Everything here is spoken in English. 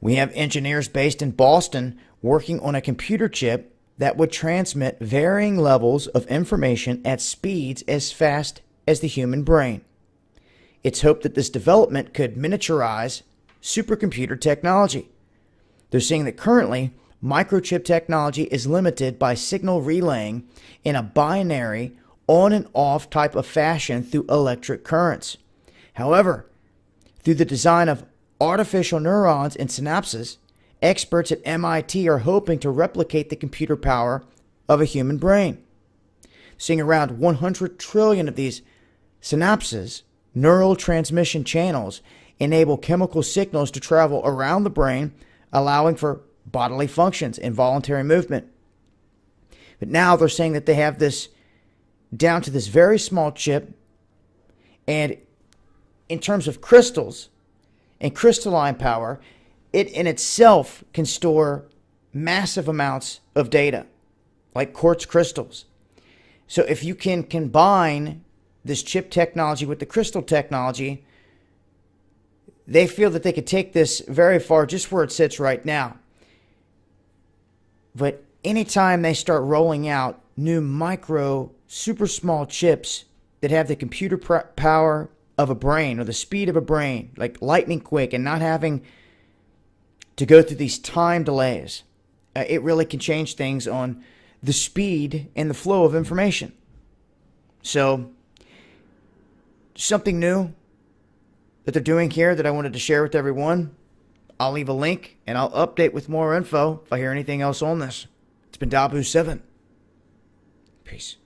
We have engineers based in Boston working on a computer chip that would transmit varying levels of information at speeds as fast as the human brain. It's hoped that this development could miniaturize supercomputer technology. They're saying that currently, microchip technology is limited by signal relaying in a binary on and off type of fashion through electric currents. However, through the design of artificial neurons and synapses, experts at MIT are hoping to replicate the computer power of a human brain. Seeing around 100 trillion of these synapses, neural transmission channels, enable chemical signals to travel around the brain, allowing for bodily functions and voluntary movement. But now they're saying that they have this down to this very small chip, and in terms of crystals and crystalline power, it in itself can store massive amounts of data, like quartz crystals. So if you can combine this chip technology with the crystal technology, they feel that they could take this very far just where it sits right now. But anytime they start rolling out new micro, super small chips that have the computer power of a brain or the speed of a brain, like lightning quick, and not having to go through these time delays, it really can change things on the speed and the flow of information. So, something new that they're doing here that I wanted to share with everyone. I'll leave a link and I'll update with more info if I hear anything else on this. It's been Dabu7. Peace.